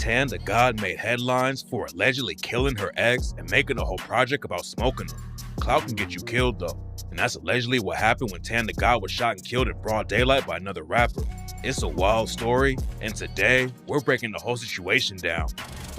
Tan the God made headlines for allegedly killing her ex and making a whole project about smoking them. Clout can get you killed though, and that's allegedly what happened when Tan the God was shot and killed in broad daylight by another rapper. It's a wild story, and today, we're breaking the whole situation down.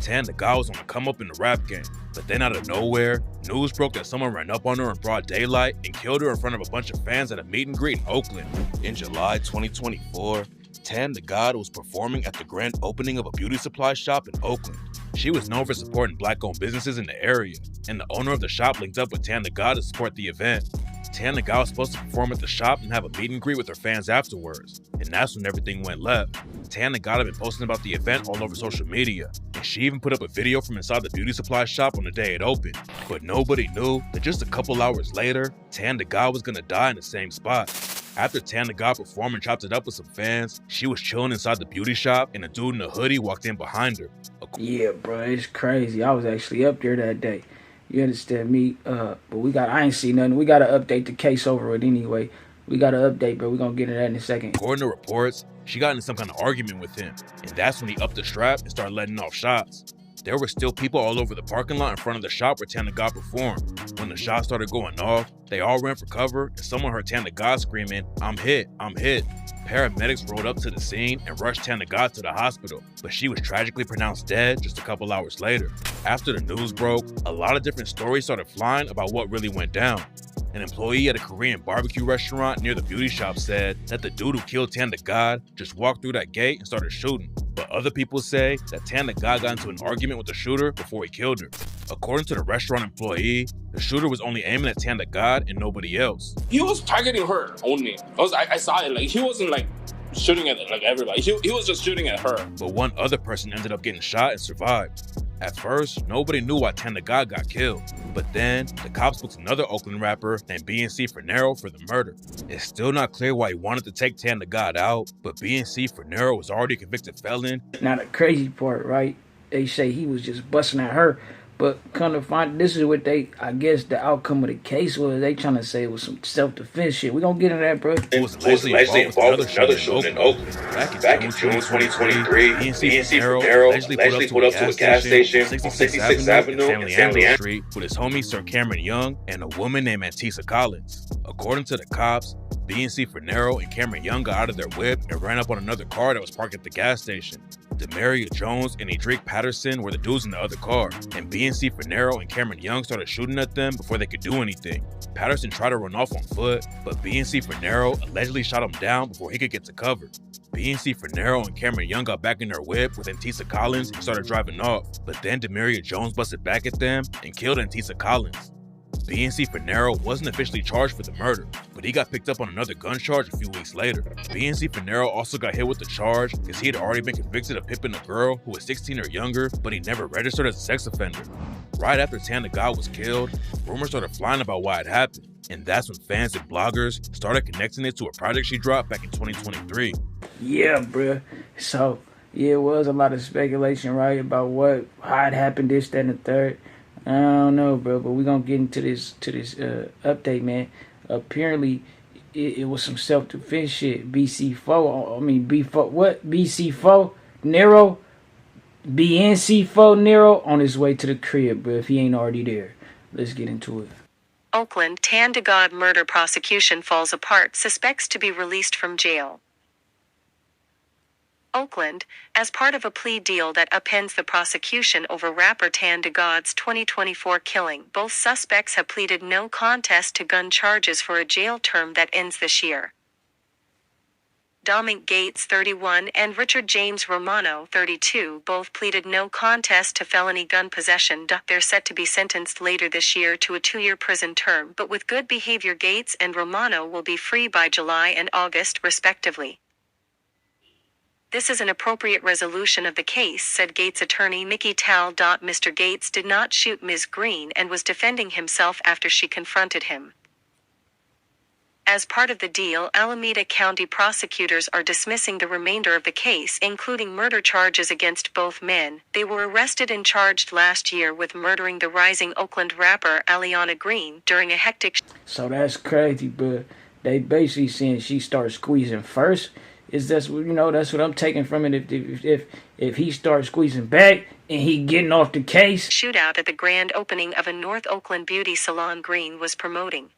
Tan the God was on the come up in the rap game, but then out of nowhere, news broke that someone ran up on her in broad daylight and killed her in front of a bunch of fans at a meet and greet in Oakland. In July 2024, Tan the God was performing at the grand opening of a beauty supply shop in Oakland. She was known for supporting black-owned businesses in the area, and the owner of the shop linked up with Tan the God to support the event. Tan the God was supposed to perform at the shop and have a meet and greet with her fans afterwards, and that's when everything went left. Tan the God had been posting about the event all over social media, and she even put up a video from inside the beauty supply shop on the day it opened. But nobody knew that just a couple hours later, Tan the God was gonna die in the same spot. After Tan the God performed and chopped it up with some fans, she was chilling inside the beauty shop and a dude in a hoodie walked in behind her. Yeah, bro, it's crazy. I was actually up there that day. You understand me? But I ain't see nothing. We gotta update the case over it anyway. We gotta update, bro. We're gonna get into that in a second. According to reports, she got into some kind of argument with him, and that's when he upped the strap and started letting off shots. There were still people all over the parking lot in front of the shop where Tan the God performed. When the shots started going off, they all ran for cover, and someone heard Tan the God screaming, "I'm hit, I'm hit." Paramedics rolled up to the scene and rushed Tan the God to the hospital, but she was tragically pronounced dead just a couple hours later. After the news broke, a lot of different stories started flying about what really went down. An employee at a Korean barbecue restaurant near the beauty shop said that the dude who killed Tan the God just walked through that gate and started shooting. But other people say that Tan the God got into an argument with the shooter before he killed her. According to the restaurant employee, the shooter was only aiming at Tan the God and nobody else. He was targeting her only. I saw it, like he wasn't like shooting at like everybody. He was just shooting at her. But one other person ended up getting shot and survived. At first, nobody knew why Tan the God got killed, but then the cops booked another Oakland rapper named B&C Fernero for the murder. It's still not clear why he wanted to take Tan the God out, but B&C Fernero was already a convicted felon. Now the crazy part, right? They say he was just busting at her, but come to find, this is what I guess the outcome of the case was. They trying to say it was some self-defense shit. We gonna get into that, bro. It was allegedly involved with another shooting in Oakland. Back in June 2023, B&C Fernero allegedly pulled up to a gas station on 66th Avenue and Stanley Street with his homie Sir Cameron Young and a woman named Antisa Collins. According to the cops, B&C Fernero and Cameron Young got out of their whip and ran up on another car that was parked at the gas station. Demaria Jones and Edric Patterson were the dudes in the other car, and B&C Fernero and Cameron Young started shooting at them before they could do anything. Patterson tried to run off on foot, but B&C Fernero allegedly shot him down before he could get to cover. B&C Fernero and Cameron Young got back in their whip with Antisa Collins and started driving off, but then Demaria Jones busted back at them and killed Antisa Collins. B&C Fernero wasn't officially charged for the murder, but he got picked up on another gun charge a few weeks later. B&C Fernero also got hit with the charge because he had already been convicted of pimping a girl who was 16 or younger, but he never registered as a sex offender. Right after Tan the God was killed, rumors started flying about why it happened, and that's when fans and bloggers started connecting it to a project she dropped back in 2023. Yeah, bruh. So, yeah, it was a lot of speculation, right, about how it happened, this, that, and the third. I don't know, bro, but we're going to get into this update, man. Apparently, it was some self-defense shit. BC4, Nero, BNC4 Nero on his way to the crib, bro, if he ain't already there. Let's get into it. Oakland Tan the God murder prosecution falls apart, suspects to be released from jail. Oakland, as part of a plea deal that upends the prosecution over rapper Tan the God's 2024 killing, both suspects have pleaded no contest to gun charges for a jail term that ends this year. Dominic Gates, 31, and Richard James Romano, 32, both pleaded no contest to felony gun possession. They're set to be sentenced later this year to a 2-year prison term, but with good behavior, Gates and Romano will be free by July and August, respectively. This is an appropriate resolution of the case, said Gates' attorney Mickey Tal. Mr. Gates did not shoot Ms. Green and was defending himself after she confronted him. As part of the deal, Alameda County prosecutors are dismissing the remainder of the case, including murder charges against both men. They were arrested and charged last year with murdering the rising Oakland rapper Aliana Green during a hectic... So that's crazy, but they basically saying she started squeezing first. Is that's what that's what I'm taking from it. If he starts squeezing back and he getting off the case. Shootout at the grand opening of a North Oakland beauty salon Green was promoting.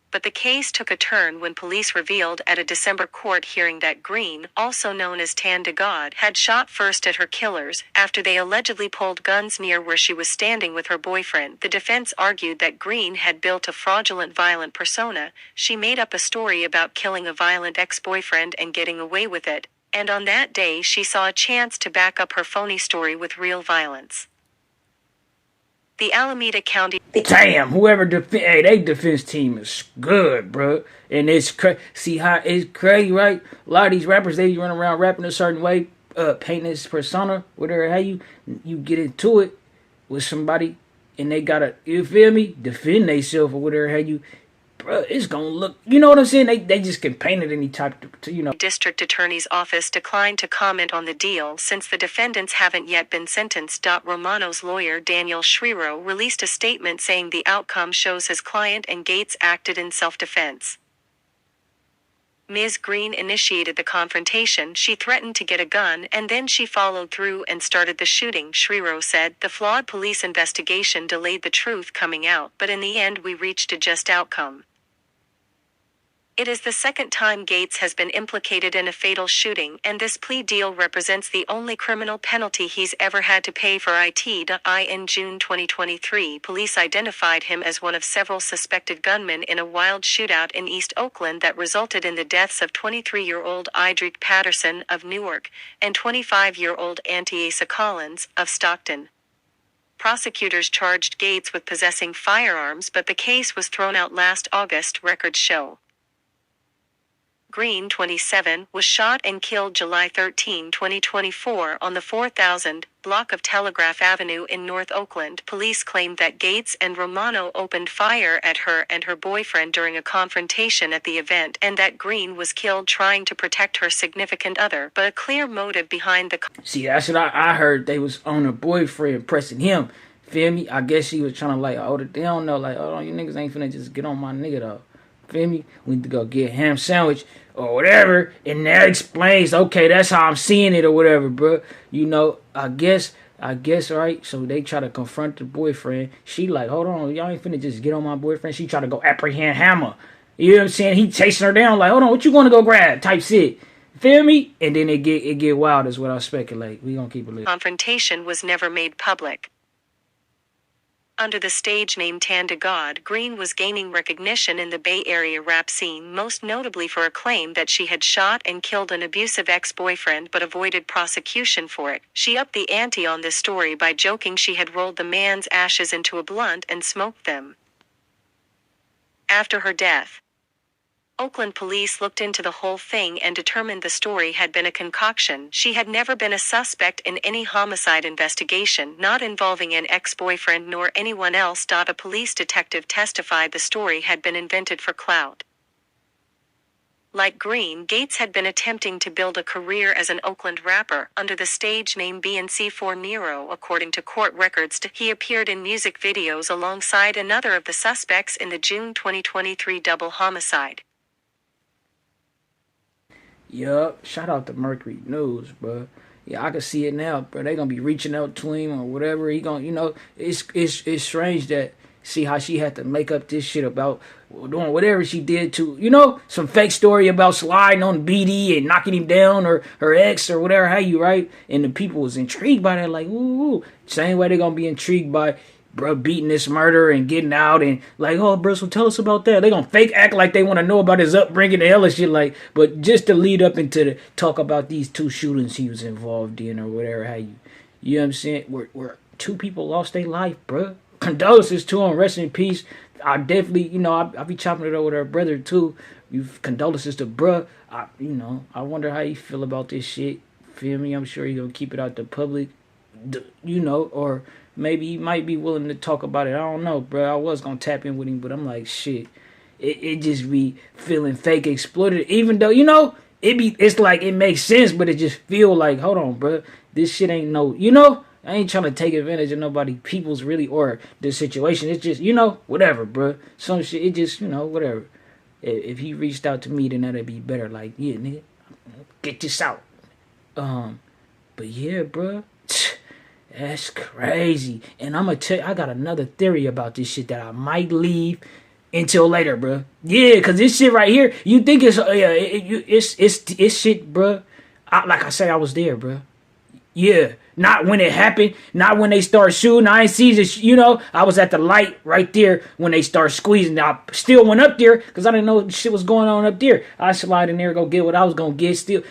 But the case took a turn when police revealed at a December court hearing that Green, also known as Dagods, had shot first at her killers after they allegedly pulled guns near where she was standing with her boyfriend. The defense argued that Green had built a fraudulent violent persona. She made up a story about killing a violent ex-boyfriend and getting away with it, and on that day she saw a chance to back up her phony story with real violence. The Alameda County... Damn, whoever they defense team is good, bro. And it's see how it's crazy, right? A lot of these rappers, they run around rapping a certain way, painting this persona, whatever. How you get into it with somebody, and they gotta, you feel me, defend themselves or whatever. How you, bro, it's gonna look, you know what I'm saying? They just can paint it any type to. District Attorney's Office declined to comment on the deal since the defendants haven't yet been sentenced. Romano's lawyer Daniel Shriro released a statement saying the outcome shows his client and Gates acted in self-defense. Ms. Green initiated the confrontation. She threatened to get a gun and then she followed through and started the shooting, Shriro said. The flawed police investigation delayed the truth coming out, but in the end we reached a just outcome. It is the second time Gates has been implicated in a fatal shooting, and this plea deal represents the only criminal penalty he's ever had to pay for it. In June 2023, police identified him as one of several suspected gunmen in a wild shootout in East Oakland that resulted in the deaths of 23-year-old Idrick Patterson of Newark and 25-year-old Antiasa Collins of Stockton. Prosecutors charged Gates with possessing firearms, but the case was thrown out last August, records show. Green, 27, was shot and killed July 13, 2024 on the 4000 block of Telegraph Avenue in North Oakland. Police claimed that Gates and Romano opened fire at her and her boyfriend during a confrontation at the event and that Green was killed trying to protect her significant other, but a clear motive behind the... See, that's what I heard. They was on her boyfriend pressing him. Feel me? I guess she was trying to like, they don't know, like, oh, you niggas ain't finna just get on my nigga though. Feel me? We need to go get a ham sandwich or whatever, and that explains, okay, that's how I'm seeing it or whatever, bro. I guess, right? So they try to confront the boyfriend. She like, hold on, y'all ain't finna just get on my boyfriend. She try to go apprehend Hammer. You know what I'm saying? He chasing her down like, hold on, what you gonna go grab? Type shit. Feel me? And then it get wild is what I speculate. We gonna keep it lit. Confrontation was never made public. Under the stage name Dagods, Green was gaining recognition in the Bay Area rap scene, most notably for a claim that she had shot and killed an abusive ex-boyfriend but avoided prosecution for it. She upped the ante on this story by joking she had rolled the man's ashes into a blunt and smoked them. After her death, Oakland police looked into the whole thing and determined the story had been a concoction. She had never been a suspect in any homicide investigation, not involving an ex-boyfriend nor anyone else. A police detective testified the story had been invented for clout. Like Green, Gates had been attempting to build a career as an Oakland rapper under the stage name BNC4 Nero. According to court records, he appeared in music videos alongside another of the suspects in the June 2023 double homicide. Yup, shout out to Mercury News, bro. Yeah, I can see it now, bro. They gonna be reaching out to him or whatever. He gonna, it's strange that see how she had to make up this shit about doing whatever she did to, some fake story about sliding on BD and knocking him down or her ex or whatever, right? And the people was intrigued by that, like, ooh. Same way they gonna be intrigued by bro beating this murder and getting out and like, oh, bro, so tell us about that. They gonna fake act like they want to know about his upbringing and hella shit, like, but just to lead up into the talk about these two shootings he was involved in or whatever, you know what I'm saying? Where two people lost their life, bro. Condolences to him, rest in peace. I definitely, I be chopping it over with her brother too. Condolences to bruh. I wonder how you feel about this shit. Feel me? I'm sure he gonna keep it out to public, or maybe he might be willing to talk about it. I don't know, bro. I was gonna tap in with him, but I'm like, shit. It just be feeling fake exploited, even though it's like it makes sense, but it just feel like, hold on, bro. This shit ain't no, I ain't trying to take advantage of nobody, people's really, or the situation. It's just, whatever, bro. Some shit, it just, whatever. if he reached out to me, then that'd be better. Like, yeah, nigga, get this out. But yeah, bro, that's crazy. And I'm gonna tell you, I got another theory about this shit that I might leave until later, bro. Yeah, cause this shit right here, you think it's it's shit, bro. Like I said, I was there, bro. Yeah, not when it happened, not when they start shooting. I ain't see this, I was at the light right there when they start squeezing. I still went up there because I didn't know shit was going on up there. I slide in there, go get what I was gonna get. Still,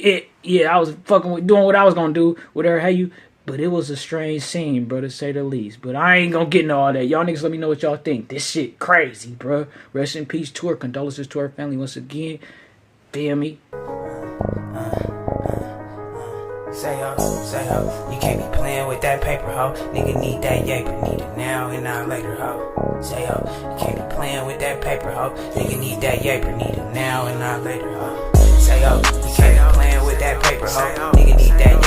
I was doing what I was gonna do, whatever have you. But it was a strange scene, bro, to say the least. But I ain't gonna get into all that. Y'all niggas let me know what y'all think. This shit crazy, bro. Rest in peace to her. Condolences to her family once again. Feel me? Say ho, you can't be playing with that paper, ho. Nigga need that yaper, need it now and not later, ho. Say ho, you can't be playing with that paper, ho. Nigga need that yaper, need it now and not later, ho. Say ho, you can't be playing with that paper, ho. Nigga need that